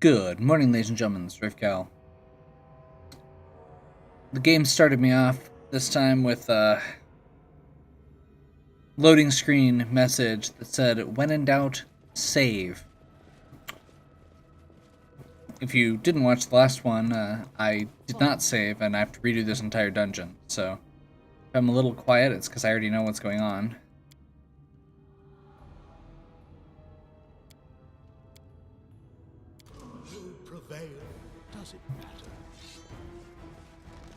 Good morning, ladies and gentlemen. This is Rivcal. The game started me off this time with a loading screen message that said, "When in doubt, save." If you didn't watch the last one, I did not save, and I have to redo this entire dungeon. So if I'm a little quiet, it's because I already know what's going on.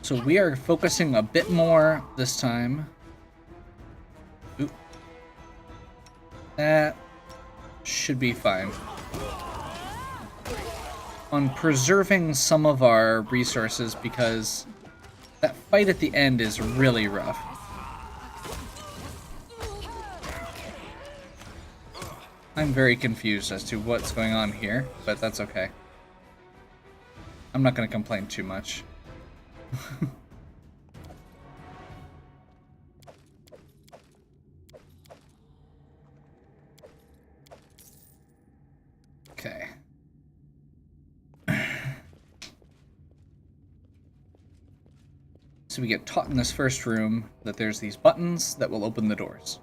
So we are focusing a bit more this time. Oop. That should be fine. On preserving some of our resources, because that fight at the end is really rough. I'm very confused as to what's going on here, but that's okay. I'm not going to complain too much. Okay. So we get taught in this first room that there's these buttons that will open the doors.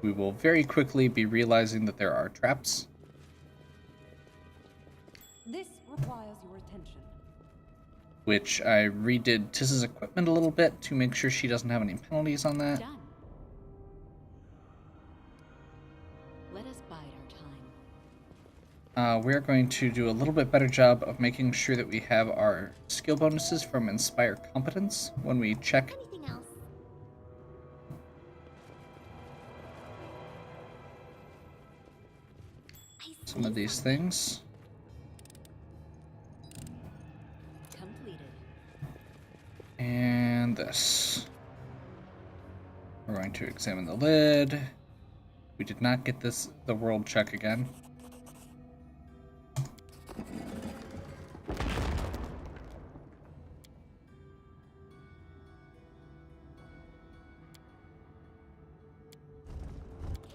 We will very quickly be realizing that there are traps. This requires your attention. Which I redid Tiss's equipment a little bit to make sure she doesn't have any penalties on that. Done. Let us bide our time. We're going to do a little bit better job of making sure that we have our skill bonuses from Inspire Competence when we check. Anything else? Some of these things. Completed. And this. We're going to examine the lid. We did not get the world check again. Can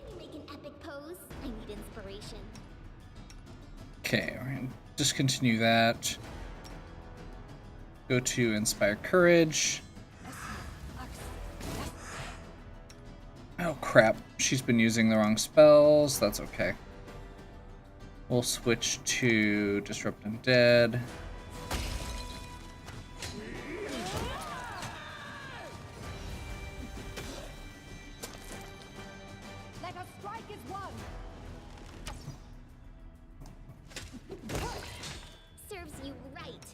we make an epic pose? I need inspiration. Okay, we're going to discontinue that. Go to Inspire Courage. Oh crap, she's been using the wrong spells. That's okay. We'll switch to Disrupt Undead. Let us strike as one. Serves you right.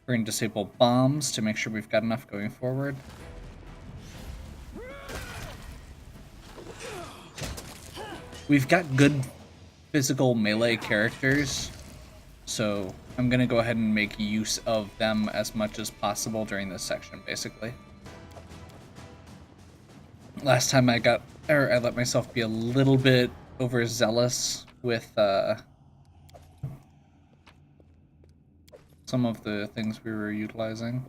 We're going to disable bombs to make sure we've got enough going forward. We've got good physical melee characters, so I'm going to go ahead and make use of them as much as possible during this section, basically. Last time I let myself be a little bit overzealous with some of the things we were utilizing.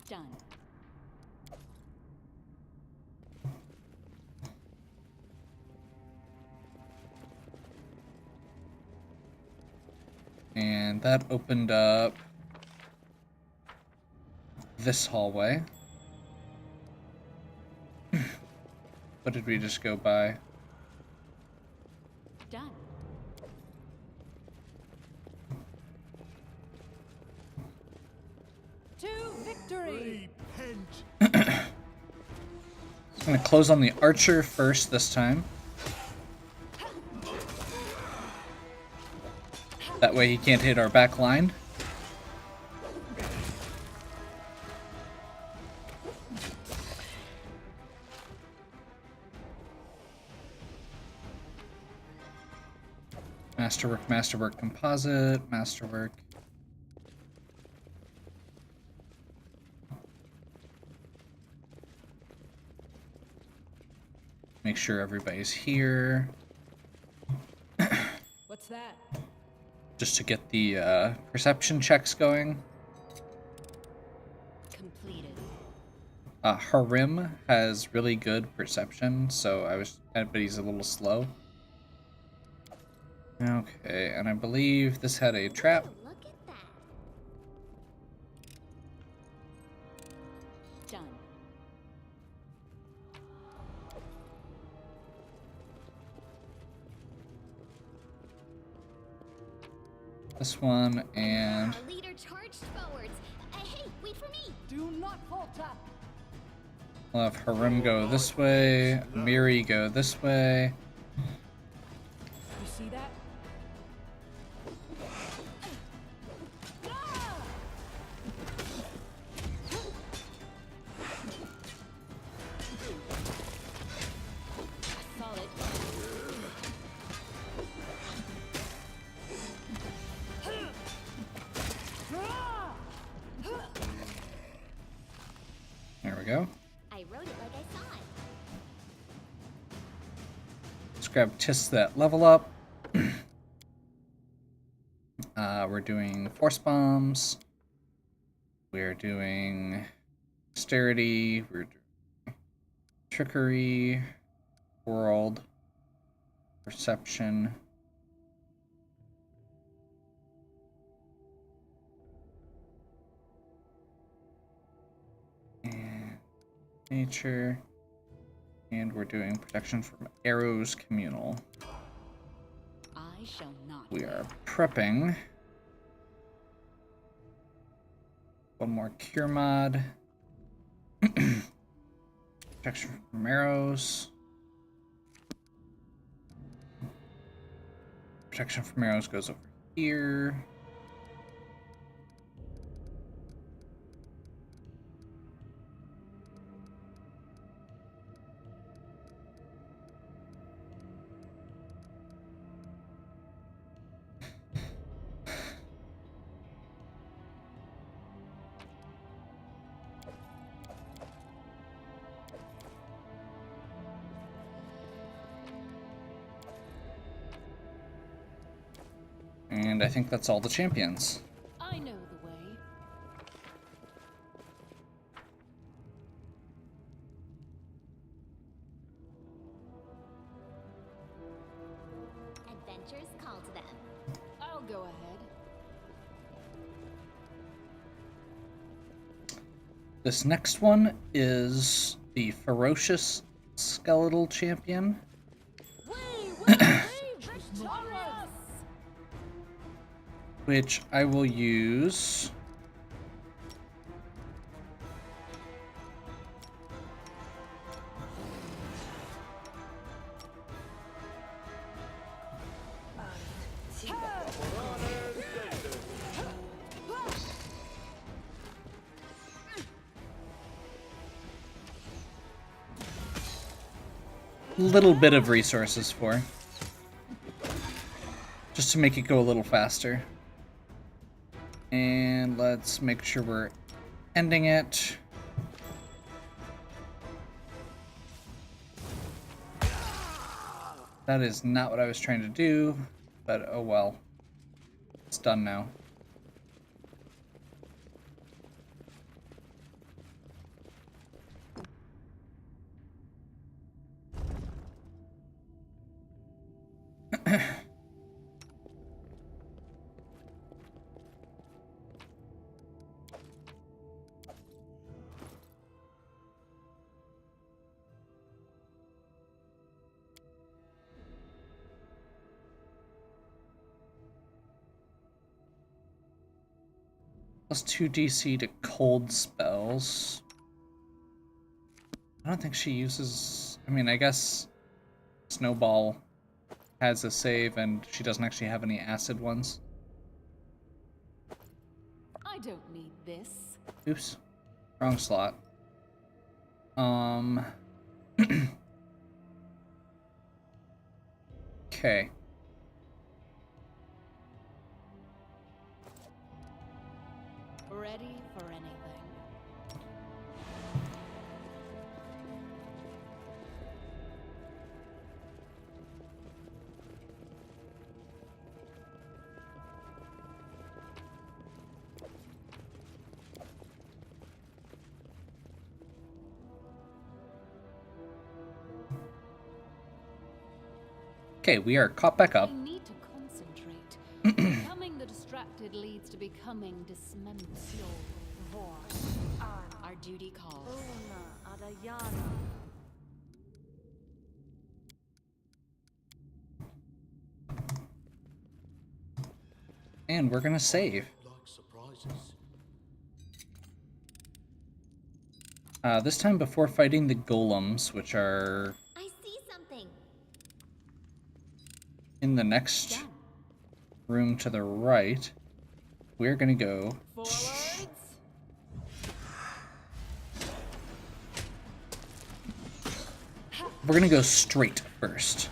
Done. And that opened up this hallway. What did we just go by? Done. To victory. I'm going to close on the archer first this time. That way he can't hit our back line. Masterwork, composite, masterwork. Make sure everybody's here. What's that? Just to get the perception checks going. Completed. Harim has really good perception, so but he's a little slow. Okay, and I believe this had a trap. Ooh, look at that. Done. This one, and Our leader charged forwards. Hey, wait for me. Do not falter. we'll have Harim go this way, Miri go this way. You see that? Solid. There we go. I wrote it like I saw it. Let's grab Tis that level up. We're doing force bombs. We're doing dexterity. We're doing trickery, world, perception. And nature. And we're doing protection from arrows communal. I shall not. We are prepping. One more cure mod. Protection from arrows. Protection from arrows goes over here. And I think that's all the champions. I know the way. Adventures call to them. I'll go ahead. This next one is the Ferocious Skeletal Champion. Which I will use. Little bit of resources for. Just to make it go a little faster. And let's make sure we're ending it. That is not what I was trying to do, but oh well. It's done now. Plus 2 DC to cold spells. I don't think she uses... I mean, I guess Snowball has a save and she doesn't actually have any acid ones. I don't need this. Oops. Wrong slot. Okay. Ready for anything. Okay, we are caught back up. I need to concentrate. Becoming the distracted leads to becoming dismantled. Our duty calls. And we're gonna save. This time before fighting the golems, which are I see something. in the next room to the right, we're gonna go. Forwards. We're gonna go straight first.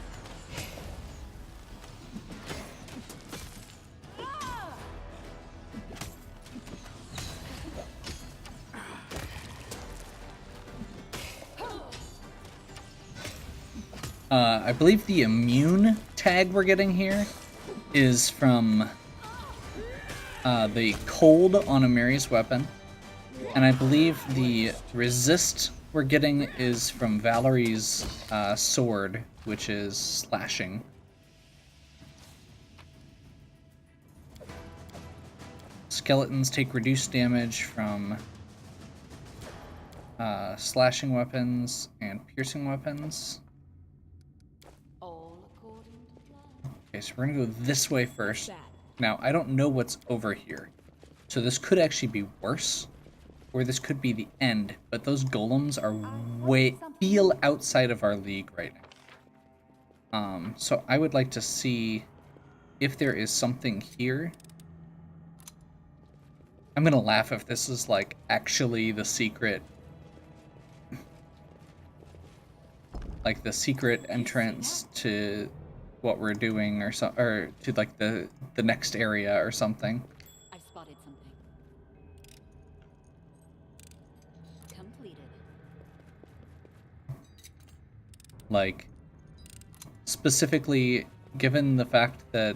I believe the immune tag we're getting here is from the cold on Amiri's weapon, and I believe the resist we're getting is from Valerie's sword, which is slashing. Skeletons take reduced damage from slashing weapons and piercing weapons. All according to plan. Okay, so we're gonna go this way first. Now, I don't know what's over here, so this could actually be worse, or this could be the end, but those golems are feel outside of our league right now. So I would like to see if there is something here. I'm gonna laugh if this is like actually the secret, like the secret entrance to what we're doing, or or to like the next area or something. I've spotted something. Completed. Like, specifically, given the fact that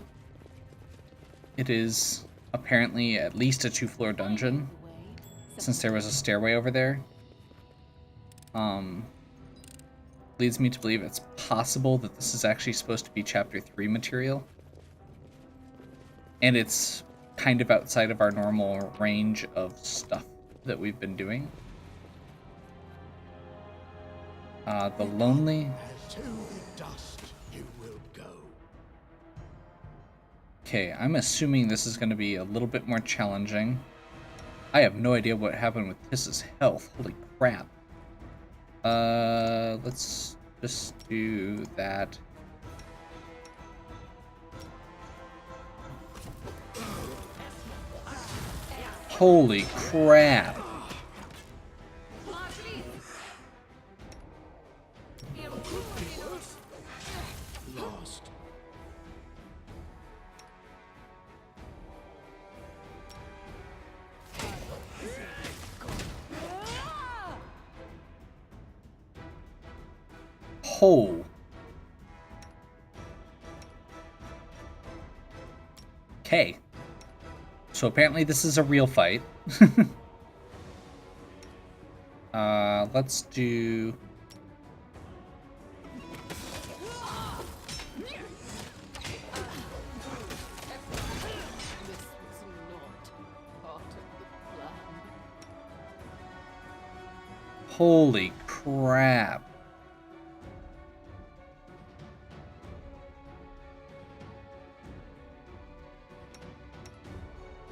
it is apparently at least a 2-floor dungeon, since there was a stairway over there, leads me to believe it's possible that this is actually supposed to be Chapter 3 material. And it's kind of outside of our normal range of stuff that we've been doing. The Lonely... To the dust you will go. Okay, I'm assuming this is going to be a little bit more challenging. I have no idea what happened with Tiss's health. Holy crap. Let's just do that. Holy crap. Lost. Oh. Okay. So apparently this is a real fight. Let's do... Holy crap.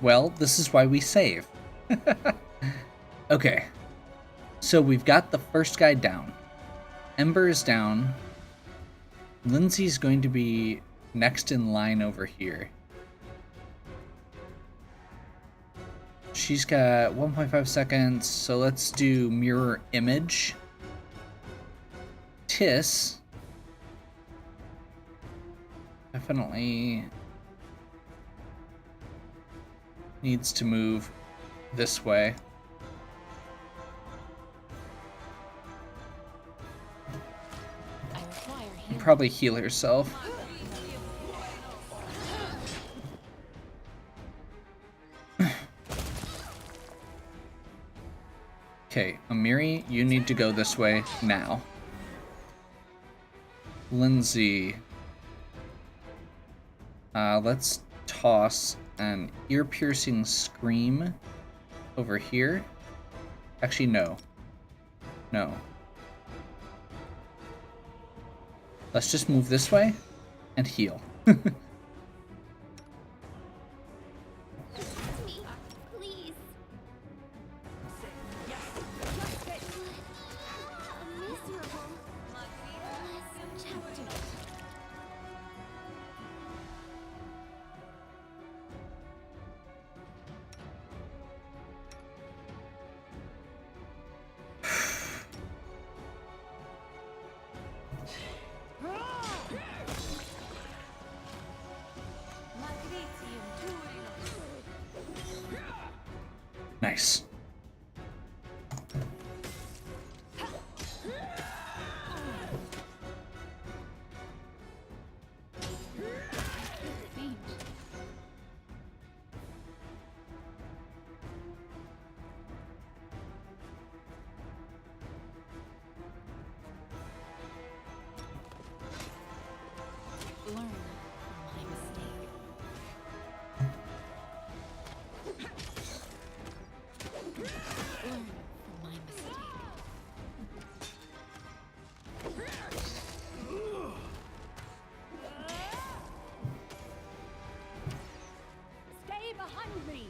Well, this is why we save. Okay. So we've got the first guy down. Ember is down. Lindsay's going to be next in line over here. She's got 1.5 seconds, so let's do mirror image. Tiss definitely needs to move this way. I require And healing. probably heal herself. Okay, Amiri, you need to go this way now. Lindsay, Let's toss an ear-piercing scream over here. Actually, no. No. Let's just move this way and heal. Me, please. Miserable. Last chapter. Nice. Fiend. Learn from my mistake. Learn from my mistake. Stay behind me.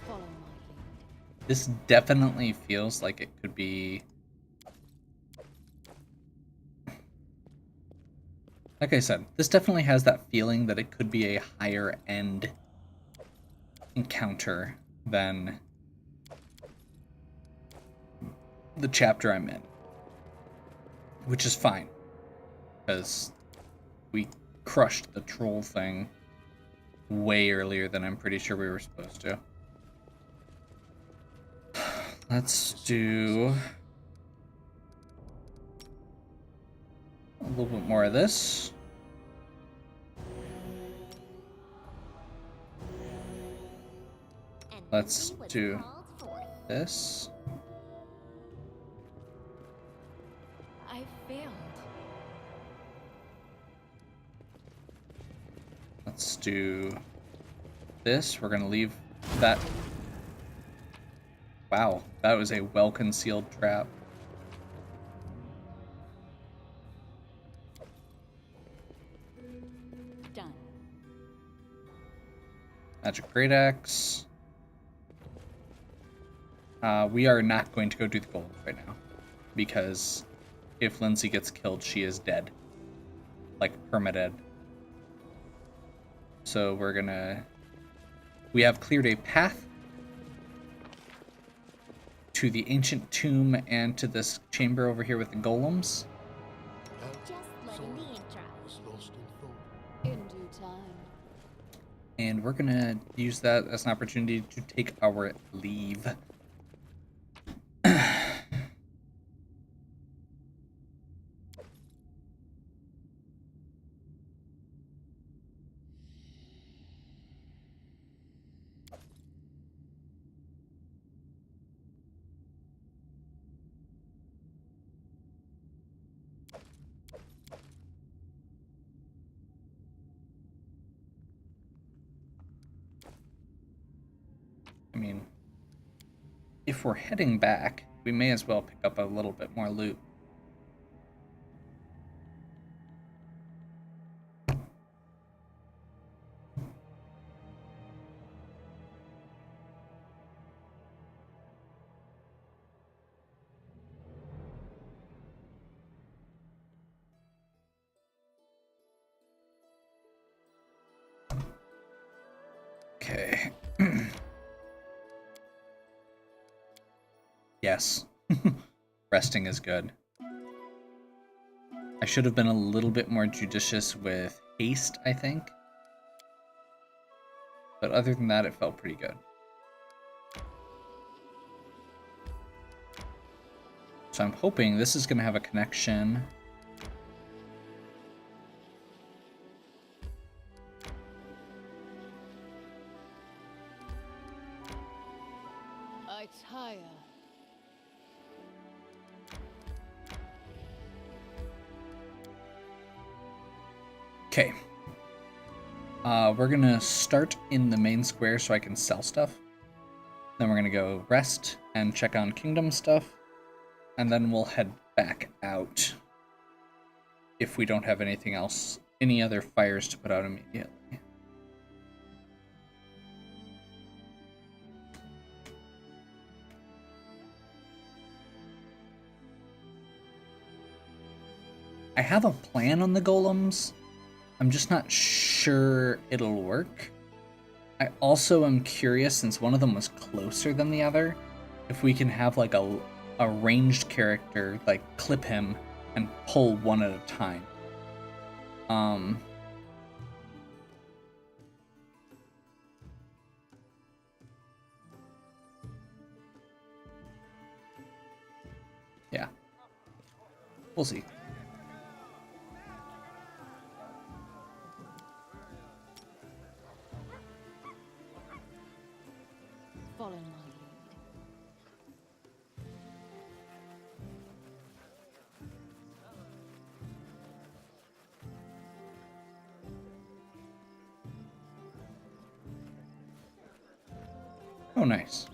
Follow my lead. This definitely feels like it could be... Like I said, this definitely has that feeling that it could be a higher end encounter than the chapter I'm in. Which is fine, because we crushed the troll thing way earlier than I'm pretty sure we were supposed to. Let's do a little bit more of this. And Let's he was do called forth. this. I failed. Let's do this. We're gonna leave that. Wow, that was a well-concealed trap. Done. Magic Great Axe. We are not going to go do the gold right now, because if Lindsay gets killed, she is dead. Like, permadead. So we're gonna... We have cleared a path to the ancient tomb and to this chamber over here with the golems. Just letting the ink dry. Was lost in thought. In due time. And we're gonna use that as an opportunity to take our leave. I mean, if we're heading back, we may as well pick up a little bit more loot. Okay. Yes. Resting is good. I should have been a little bit more judicious with haste, I think. But other than that, it felt pretty good. So I'm hoping this is going to have a connection. I tire Okay. We're gonna start in the main square so I can sell stuff. Then we're gonna go rest and check on kingdom stuff. And then we'll head back out if we don't have anything else, any other fires to put out immediately. I have a plan on the golems. I'm just not sure it'll work. I also am curious, since one of them was closer than the other, if we can have like a ranged character, like clip him and pull one at a time. Yeah. We'll see. Follow my lead. Oh, nice.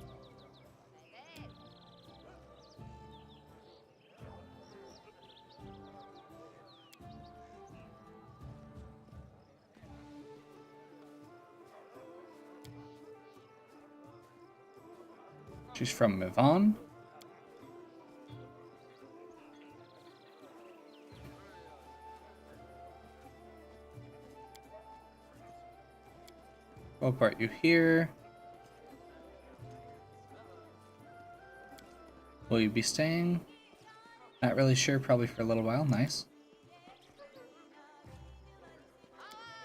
She's from Mivan. We'll part you here. Will you be staying? Not really sure, probably for a little while. Nice.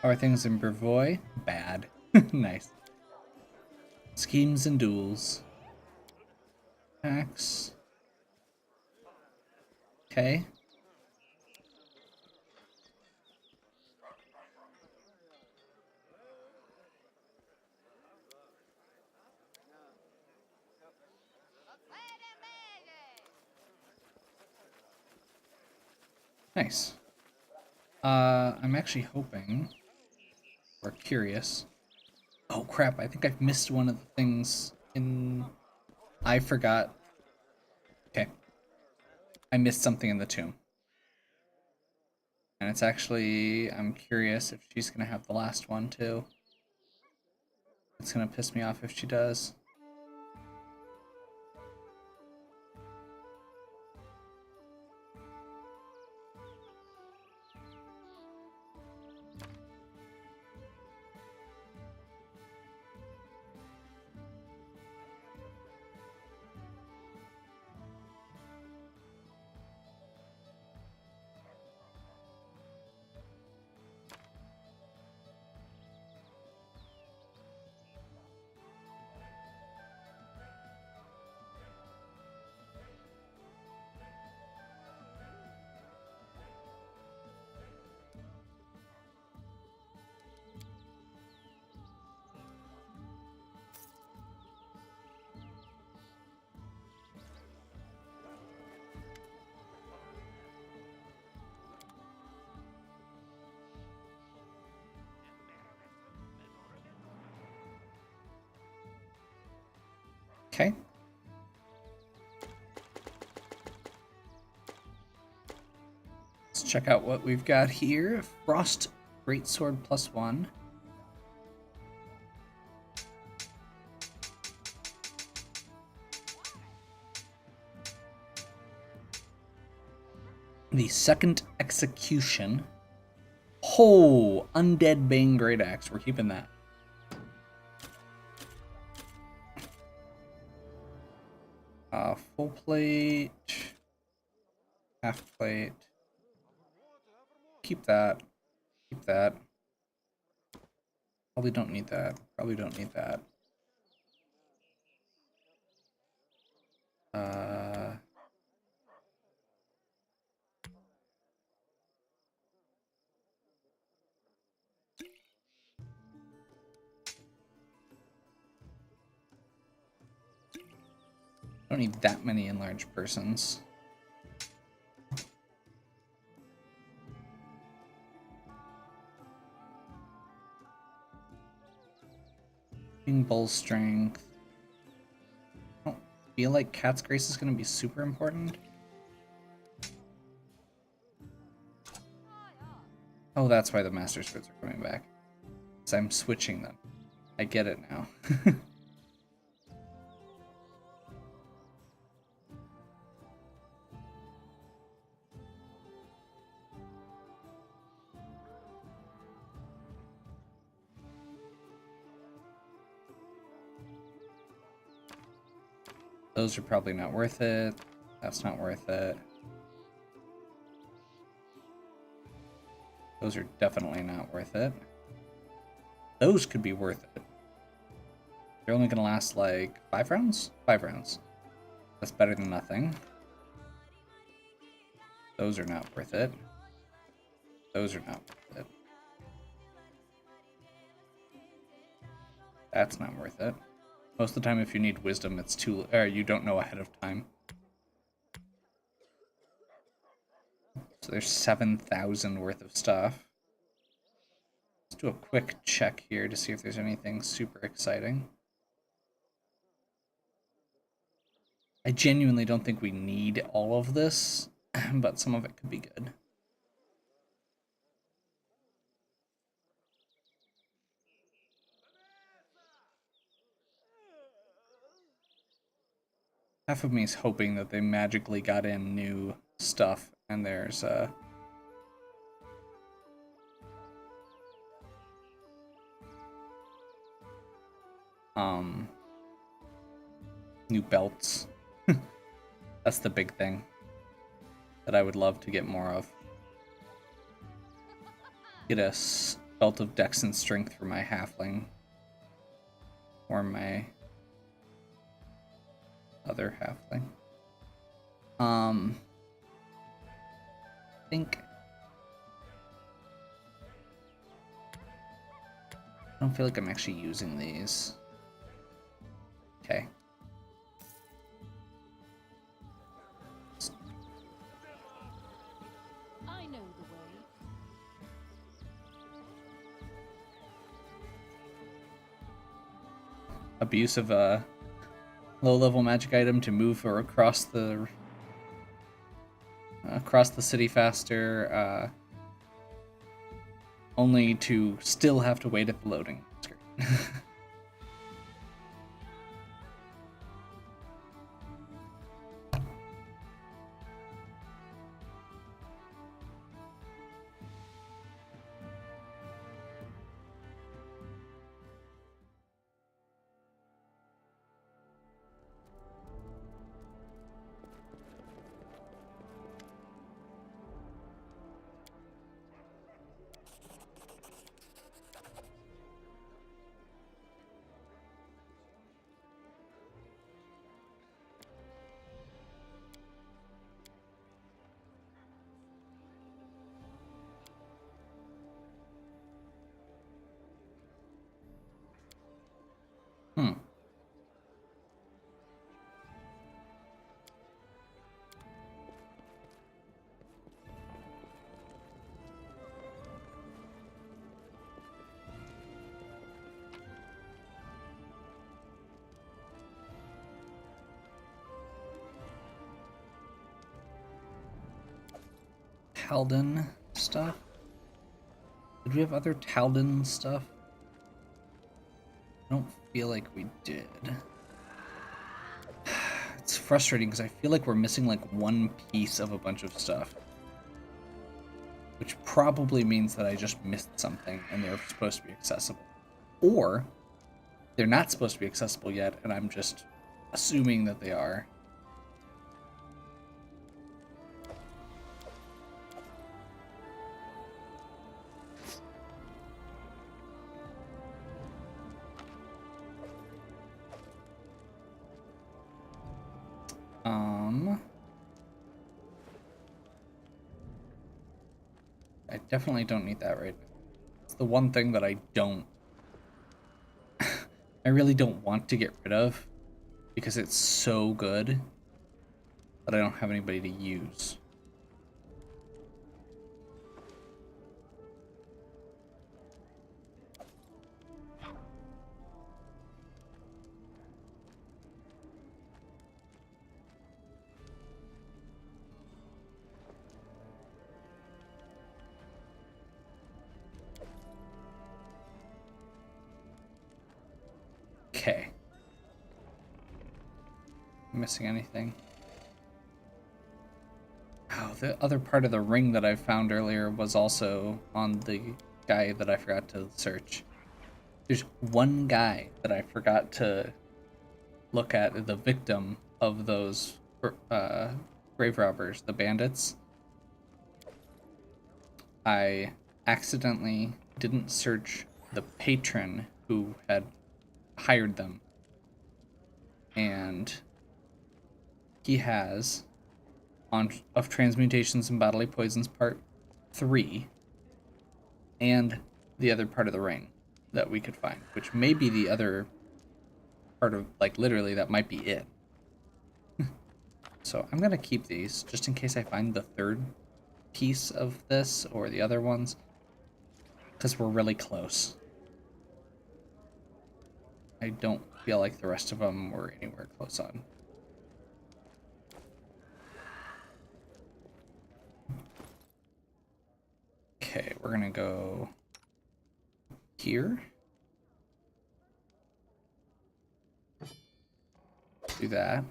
How are things in Brevoy? Bad. Nice. Schemes and duels. Tax. Okay. Nice. I'm actually hoping, or curious. Oh crap, I think I've missed one of the things in... I forgot. Okay. I missed something in the tomb. And it's actually, I'm curious if she's gonna have the last one too. It's gonna piss me off if she does. Okay. Let's check out what we've got here. Frost Greatsword +1. The second execution. Oh, Undead Bane Great Axe. We're keeping that. Full plate. Half plate. Keep that. Keep that. Probably don't need that. Probably don't need that. Don't need that many enlarged persons. Being bull strength. I don't feel like Cat's Grace is going to be super important. Oh, that's why the Master Spirits are coming back. Because I'm switching them. I get it now. Those are probably not worth it. That's not worth it. Those are definitely not worth it. Those could be worth it. They're only gonna last like 5 rounds? 5 rounds. That's better than nothing. Those are not worth it. Those are not worth it. That's not worth it. Most of the time if you need wisdom, it's too, or you don't know ahead of time. So there's 7,000 worth of stuff. Let's do a quick check here to see if there's anything super exciting. I genuinely don't think we need all of this, but some of it could be good. Half of me is hoping that they magically got in new stuff, and there's new belts. That's the big thing that I would love to get more of. Get a belt of dex and strength for my halfling, or my other halfling. I think I don't feel like I'm actually using these. Okay. I know the way. Abuse of a low-level magic item to move or across the city faster, only to still have to wait at the loading screen. Hmm. Talden stuff? Did we have other Talden stuff? I don't feel like we did. It's frustrating because I feel like we're missing like one piece of a bunch of stuff. Which probably means that I just missed something and they're supposed to be accessible. Or they're not supposed to be accessible yet and I'm just assuming that they are. I definitely don't need that right now. It's the one thing that I don't... I really don't want to get rid of because it's so good that I don't have anybody to use. Okay. Missing anything? Oh, the other part of the ring that I found earlier was also on the guy that I forgot to search. There's one guy that I forgot to look at, the victim of those grave robbers, the bandits. I accidentally didn't search the patron who had hired them. And he has, on of Transmutations and Bodily Poisons Part 3, and the other part of the ring that we could find, which may be the other part of, like, literally, that might be it. So I'm going to keep these, just in case I find the third piece of this, or the other ones, because we're really close. I don't feel like the rest of them were anywhere close on. Okay, we're gonna go here. Do that.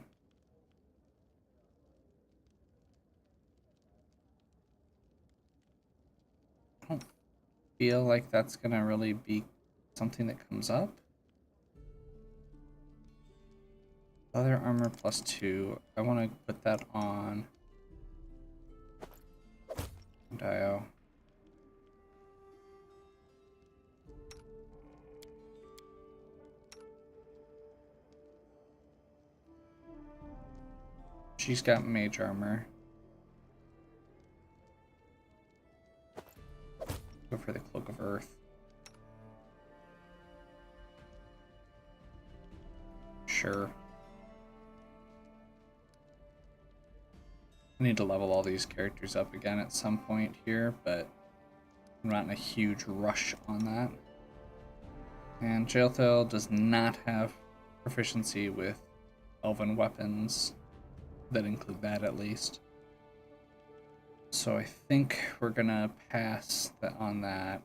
I don't feel like that's gonna really be something that comes up. Leather armor +2. I want to put that on Dio. She's got mage armor. Go for the Cloak of Earth. Sure. I need to level all these characters up again at some point here, but I'm not in a huge rush on that. And Jailthil does not have proficiency with elven weapons that include that, at least. So I think we're gonna pass on that.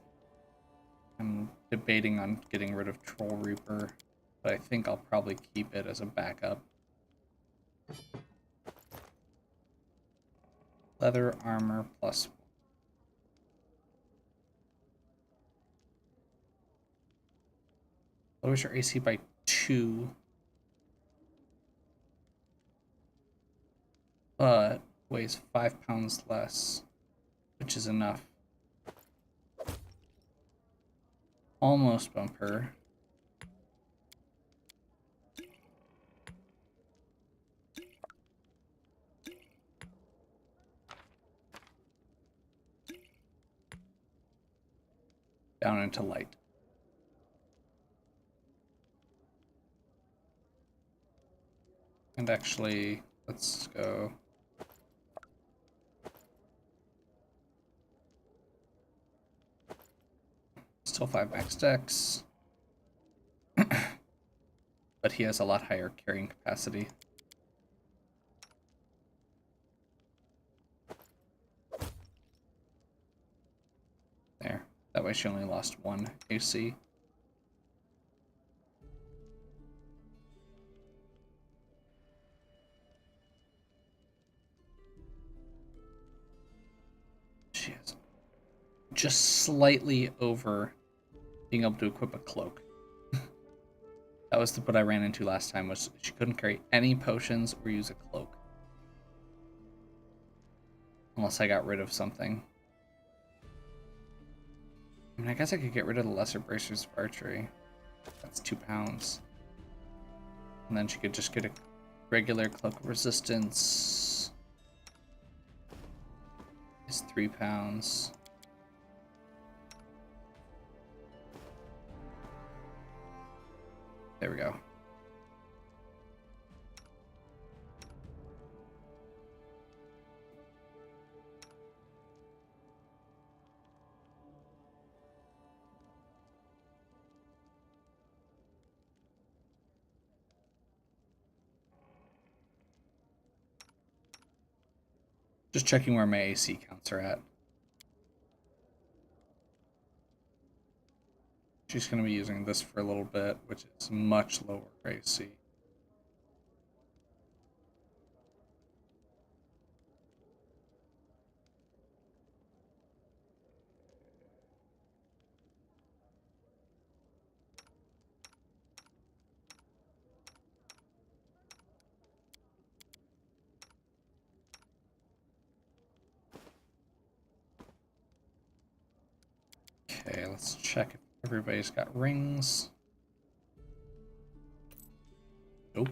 I'm debating on getting rid of Troll Reaper, but I think I'll probably keep it as a backup. Leather armor +1. Lowers your AC by 2, but weighs 5 pounds less, which is enough. Almost bumper. Down into light. And actually, let's go. Still 5 max dex. But he has a lot higher carrying capacity. There. That way she only lost 1 AC. She is just slightly over being able to equip a cloak. That was what I ran into last time, was she couldn't carry any potions or use a cloak. Unless I got rid of something. I mean, I guess I could get rid of the lesser bracers of archery. That's 2 pounds. And then she could just get a regular cloak of resistance. It's 3 pounds. There we go. Just checking where my AC counts are at. She's going to be using this for a little bit, which is much lower AC. Okay, let's check if everybody's got rings. Nope.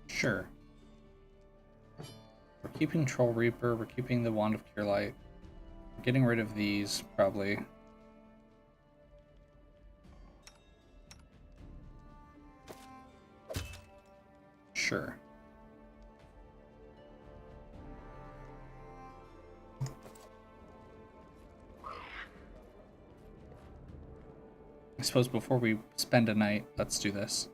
Sure. We're keeping Troll Reaper, we're keeping the Wand of Cure Light. We're getting rid of these, probably. Sure. I suppose before we spend a night, let's do this.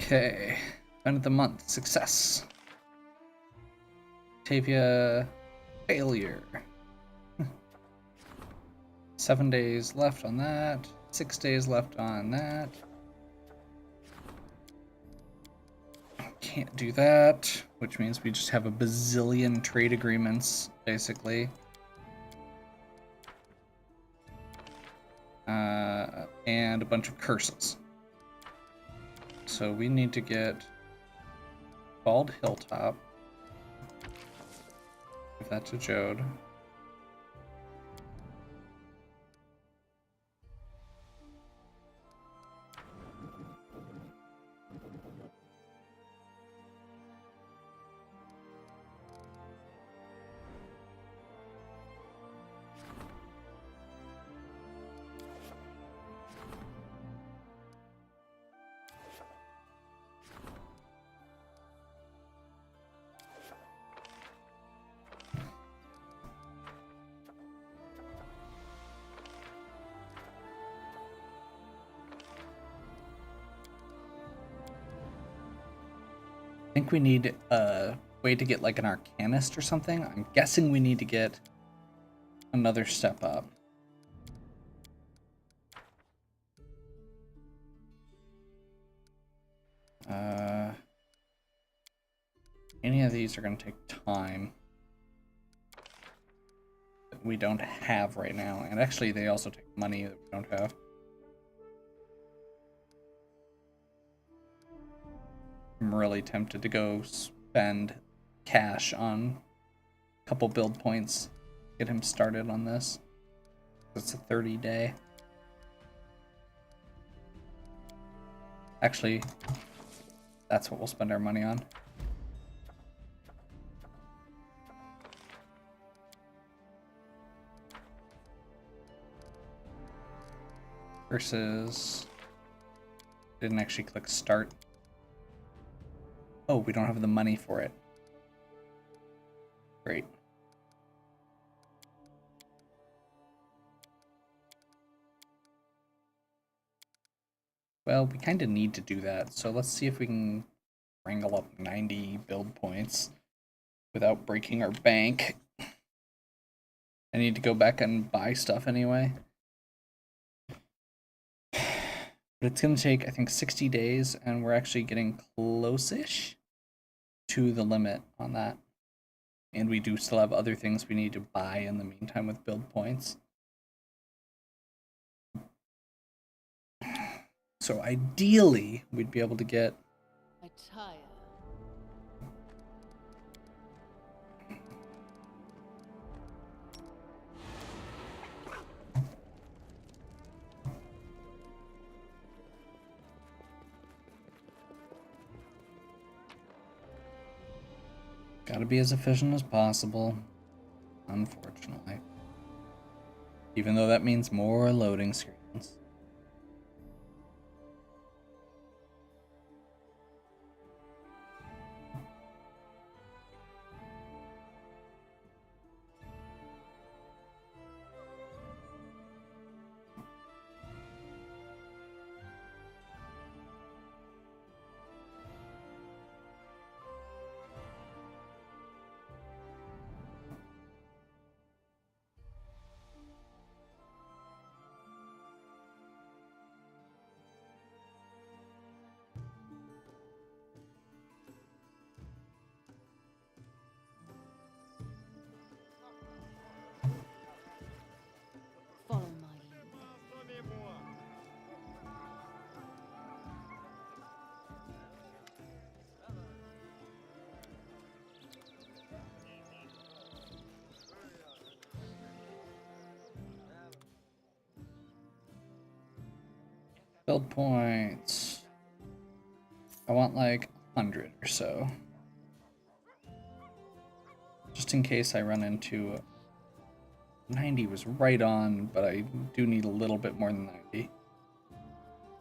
Okay, end of the month, success. Tavia, failure. 7 days left on that, 6 days left on that. Can't do that, which means we just have a bazillion trade agreements, basically. And a bunch of curses. So we need to get Bald Hilltop. Give that to Jode. I think we need a way to get like an Arcanist or something. I'm guessing we need to get another step up. Any of these are going to take time that we don't have right now. And actually, they also take money that we don't have. I'm really tempted to go spend cash on a couple build points, get him started on this. It's a 30-day. Actually, that's what we'll spend our money on. Versus... Didn't actually click start. Oh, we don't have the money for it. Great. Well, we kind of need to do that, so let's see if we can wrangle up 90 build points without breaking our bank. I need to go back and buy stuff anyway. But it's going to take, I think, 60 days, and we're actually getting close-ish to the limit on that. And we do still have other things we need to buy in the meantime with build points. So ideally, we'd be able to get... I tire. Gotta be as efficient as possible, unfortunately. Even though that means more loading screens. Follow my lead. Build points. I want like 100 or so. Just in case I run into 90 was right on, but I do need a little bit more than 90.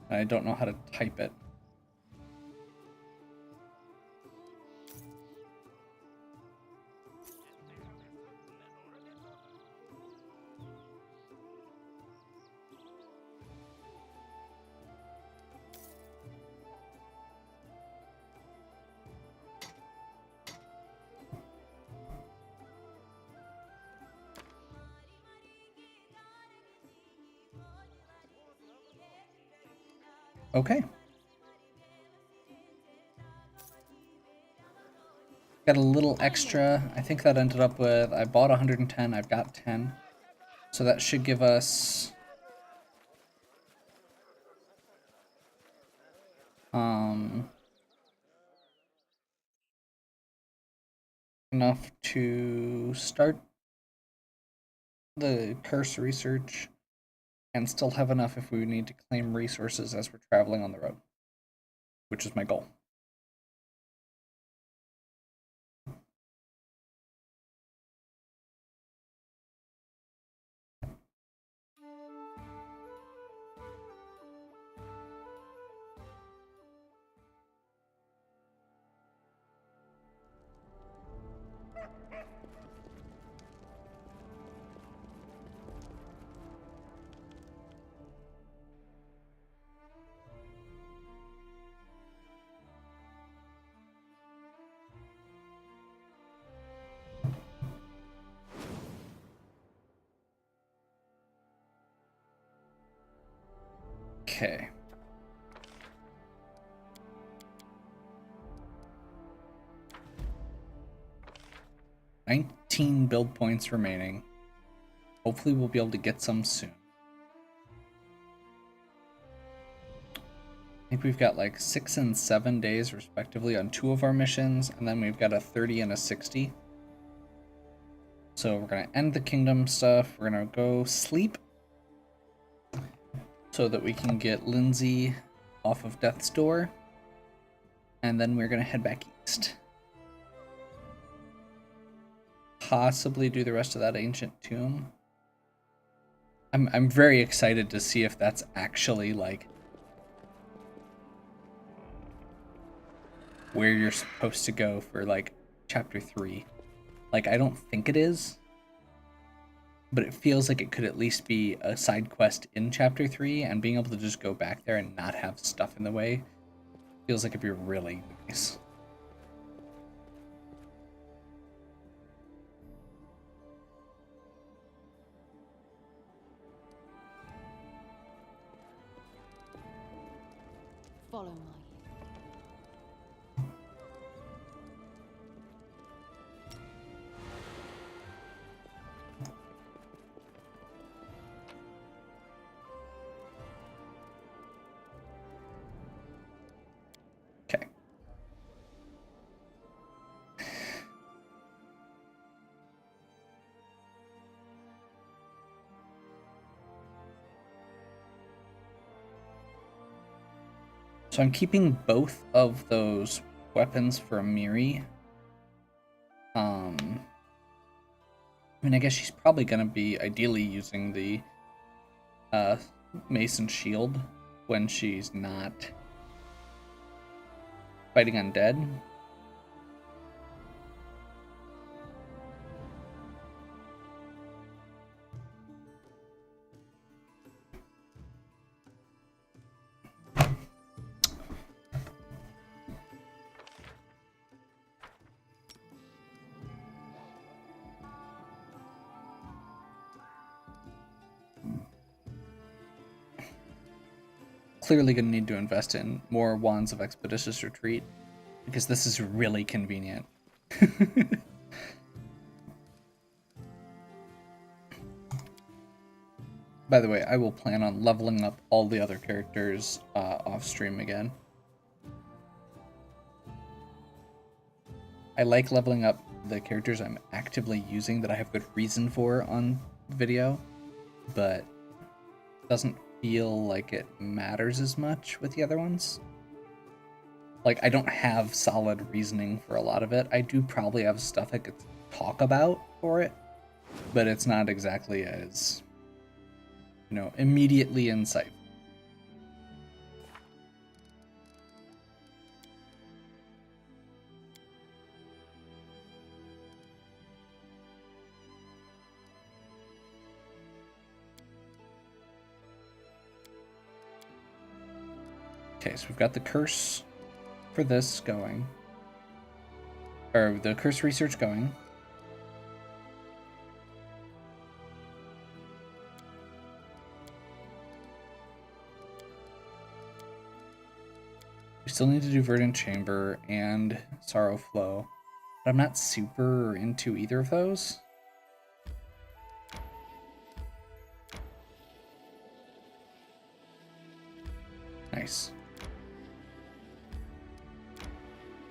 And I don't know how to type it. Okay. Got a little extra. I think that ended up with, I bought 110, I've got 10. So that should give us enough to start the curse research and still have enough if we need to claim resources as we're traveling on the road, which is my goal. Okay. $19 build points remaining. Hopefully we'll be able to get some soon. I think we've got like 6 and 7 days respectively on 2 of our missions, and then we've got a 30 and a 60. So we're gonna end the kingdom stuff. We're gonna go sleep so that we can get Lindsay off of death's door, and then we're gonna head back east. Possibly do the rest of that ancient tomb. I'm very excited to see if that's actually like where you're supposed to go for like chapter 3. Like, I don't think it is, but it feels like it could at least be a side quest in chapter 3, and being able to just go back there and not have stuff in the way feels like it'd be really nice. Follow my lead. Okay. So I'm keeping both of those weapons for Miri. I mean, I guess she's probably gonna be ideally using the mace and shield when she's not fighting undead. Clearly going to need to invest in more Wands of Expeditious Retreat, because this is really convenient. By the way, I will plan on leveling up all the other characters off stream again. I like leveling up the characters I'm actively using that I have good reason for on video, but it doesn't feel like it matters as much with the other ones. Like, I don't have solid reasoning for a lot of it. I do probably have stuff I could talk about for it, but it's not exactly as, you know, immediately insightful. Okay, so we've got the curse for this going, or the curse research going. We still need to do Verdant Chamber and Sorrow Flow, but I'm not super into either of those. Nice.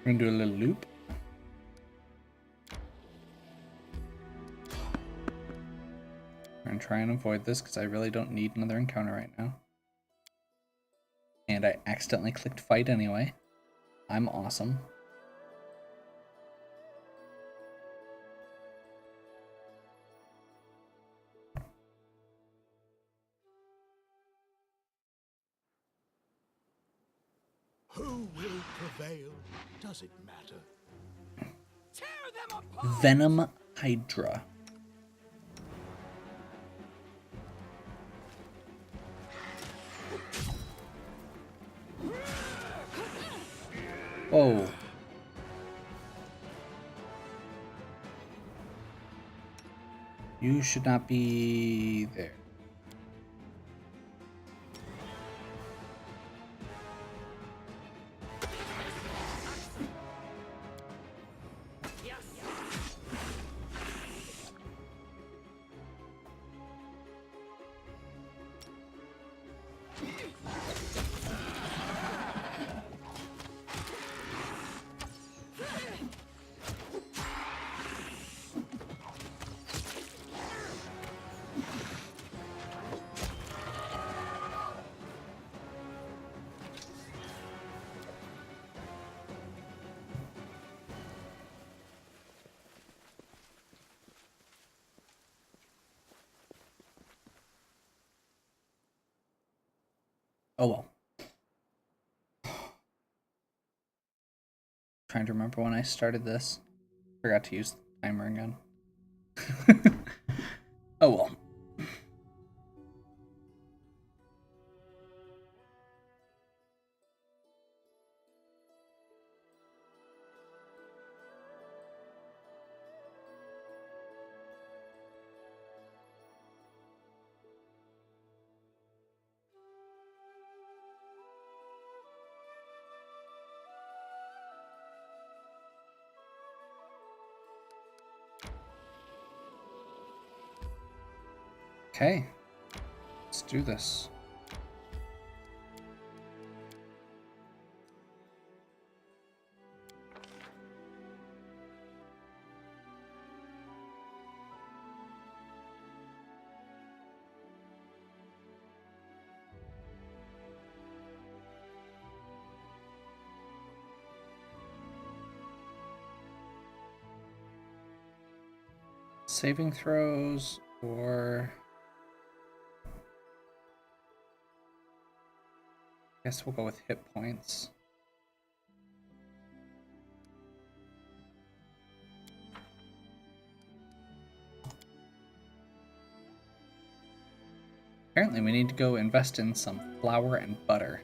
We're gonna do a little loop. We're gonna try and avoid this because I really don't need another encounter right now. And I accidentally clicked fight anyway. I'm awesome. Who will prevail? Does it matter? Tear them apart! Venom Hydra. Whoa. You should not be there. Oh well. Trying to remember when I started this. Forgot to use the timer again. Oh well. Okay, let's do this. saving throws or... I guess we'll go with hit points. Apparently we need to go invest in some flour and butter.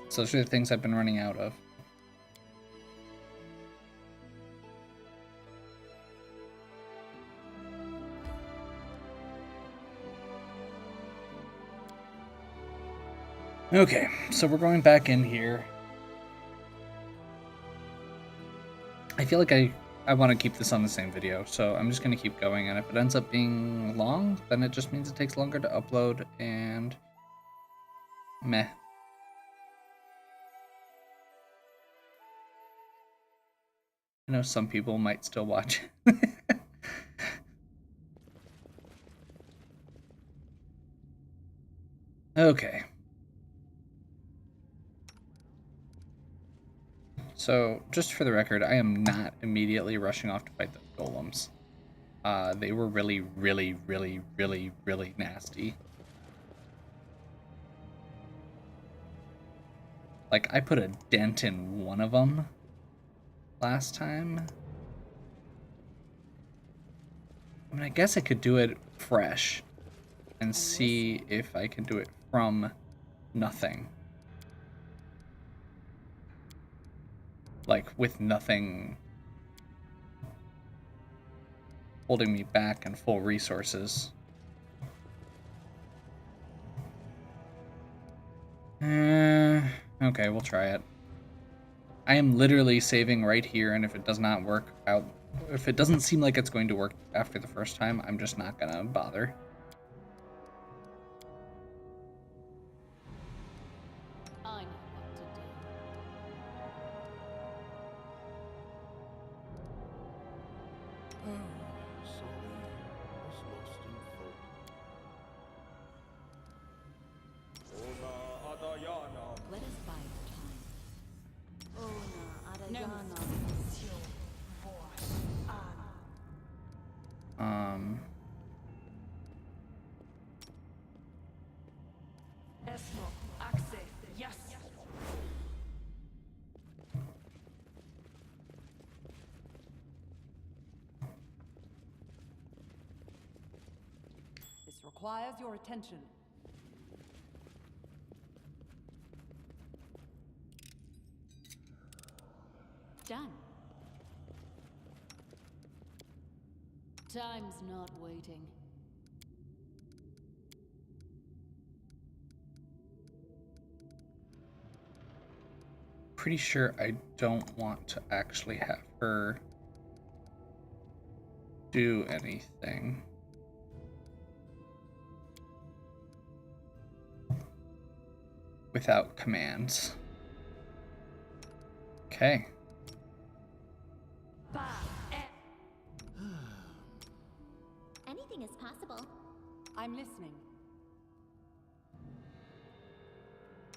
So those are the things I've been running out of. Okay, so we're going back in here. I feel like I want to keep this on the same video, so I'm just going to keep going, and if it ends up being long, then it just means it takes longer to upload, and meh. I know some people might still watch. Okay. So, just for the record, I am not immediately rushing off to fight the golems. They were really, really, really, really, really nasty. Like, I put a dent in one of them last time. I mean, I guess I could do it fresh and see if I can do it from nothing. Like, with nothing holding me back and full resources. Okay, we'll try it. I am literally saving right here, and if it does not work out, if it doesn't seem like it's going to work after the first time, I'm just not gonna bother. I know what to do. Oh, sorry. Was lost in thought. Let us bide time. No. This requires your attention. Done. Time's not waiting. Pretty sure I don't want to actually have her do anything. Without commands. Okay. Anything is possible. I'm listening.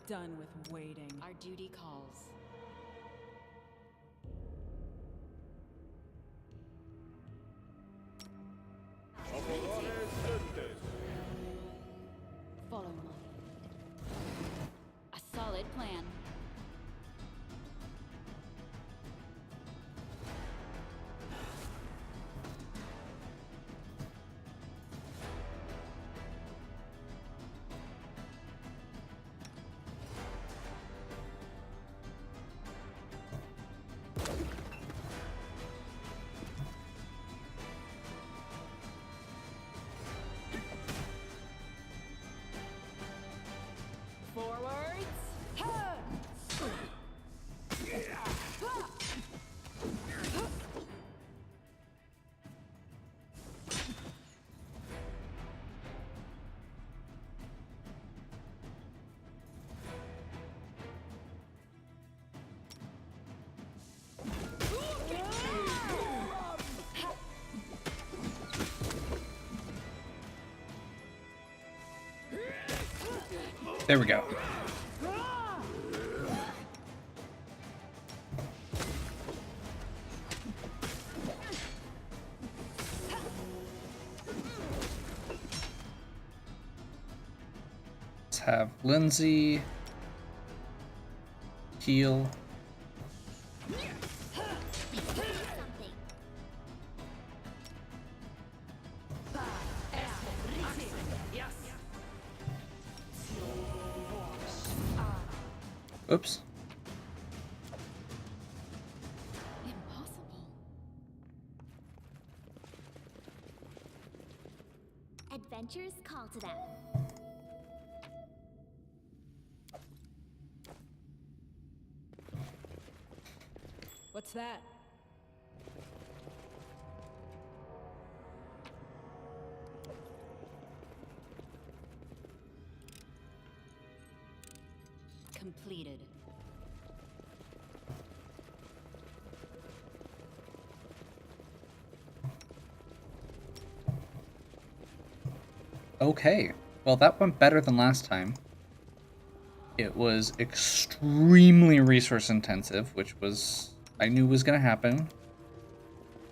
Done with waiting. Our duty calls. Follow my lead. A solid plan. Forwards. There we go. have Lindsay heal. Something. Oops. Impossible. Adventures call to them. What's that? Completed. Okay. Well, that went better than last time. It was extremely resource intensive, which was I knew was going to happen.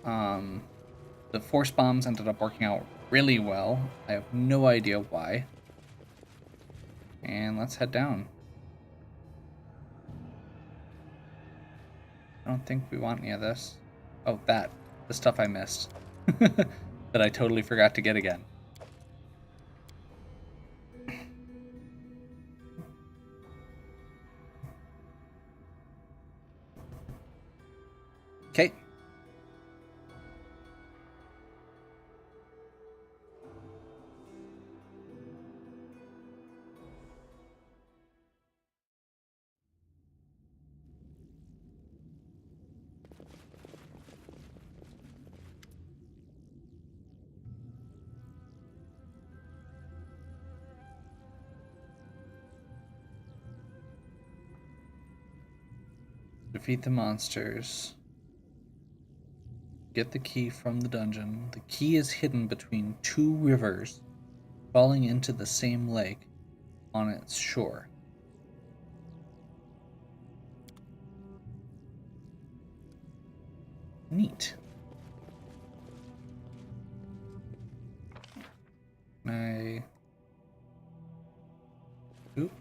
The force bombs ended up working out really well. I have no idea why. And let's head down. I don't think we want any of this. Oh, that. The stuff I missed. That I totally forgot to get again. Okay. Defeat the monsters. Get the key from the dungeon. The key is hidden between two rivers, falling into the same lake on its shore. Neat. Can I... Oop.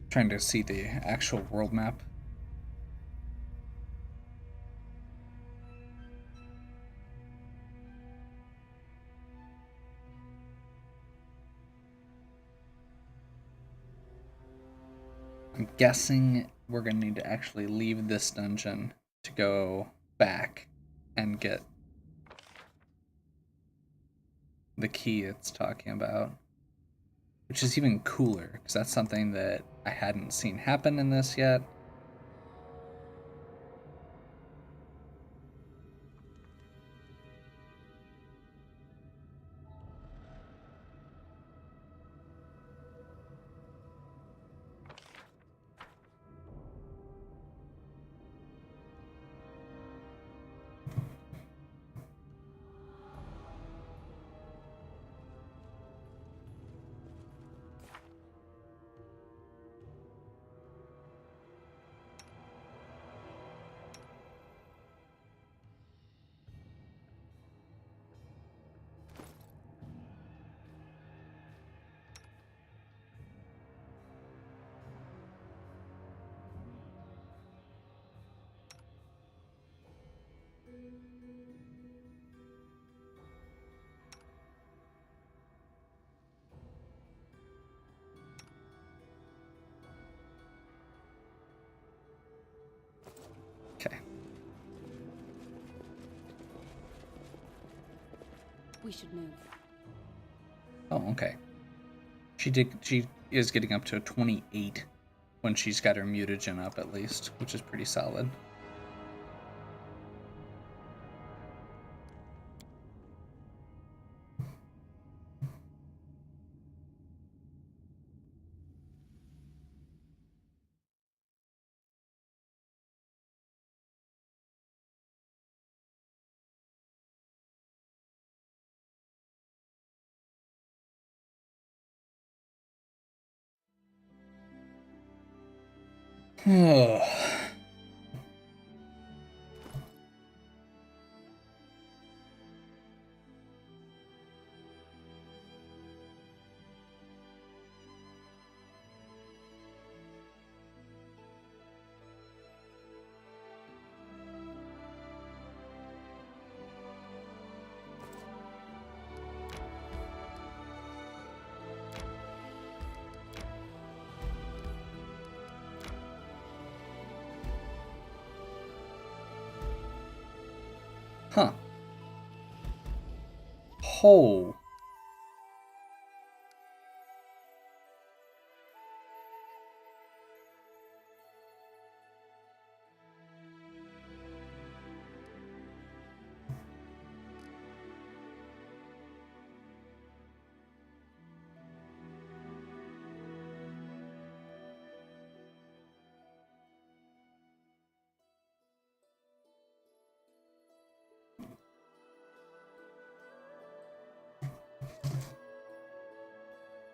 Trying to see the actual world map. I'm guessing we're gonna need to actually leave this dungeon to go back and get the key it's talking about. Which is even cooler, because that's something that I hadn't seen happen in this yet. Okay. We should move. Oh, okay. She is getting up to a 28 when she's got her mutagen up at least, which is pretty solid. Huh. Ho.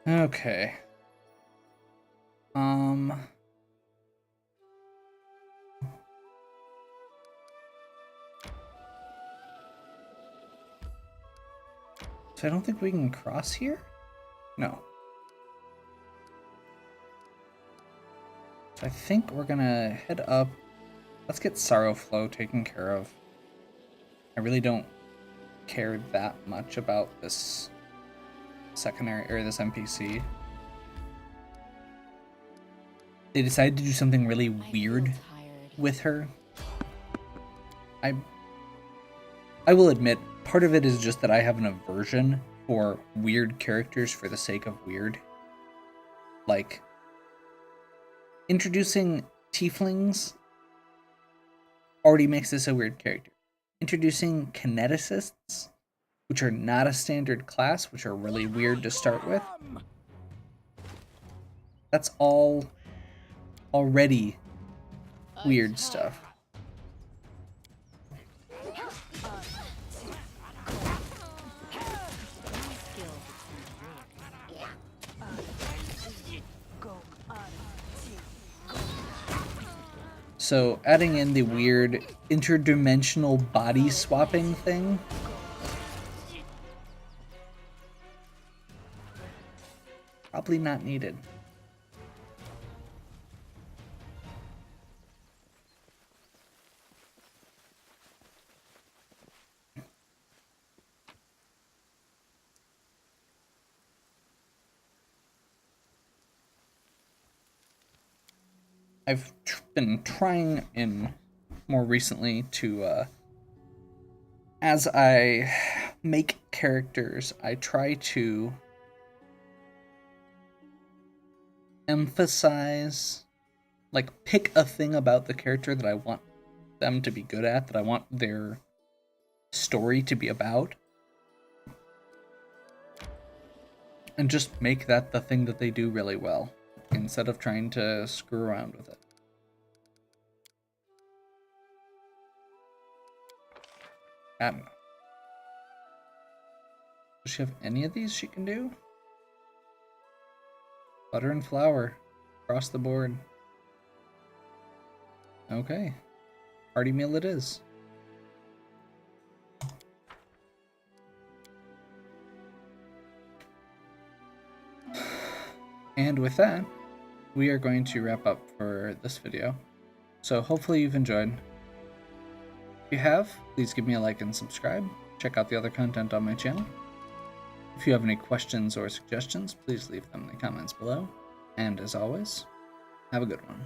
Okay. So I don't think we can cross here? No. So I think we're gonna head up. Let's get Sorrow Flow taken care of. I really don't care that much about this secondary, or this NPC. They decided to do something really weird with her. I will admit, part of it is just that I have an aversion for weird characters for the sake of weird. Like, introducing tieflings already makes this a weird character. Introducing kineticists, which are not a standard class, which are really weird to start with. That's all already weird stuff. So adding in the weird interdimensional body swapping thing. Probably not needed. I've been trying in more recently to, as I make characters, I try to emphasize, like, pick a thing about the character that I want them to be good at, that I want their story to be about, and just make that the thing that they do really well, instead of trying to screw around with it. I don't know. Does she have any of these she can do? Butter and flour. Across the board. Okay. Hearty meal it is. And with that, we are going to wrap up for this video. So hopefully you've enjoyed. If you have, please give me a like and subscribe. Check out the other content on my channel. If you have any questions or suggestions, please leave them in the comments below. And as always, have a good one.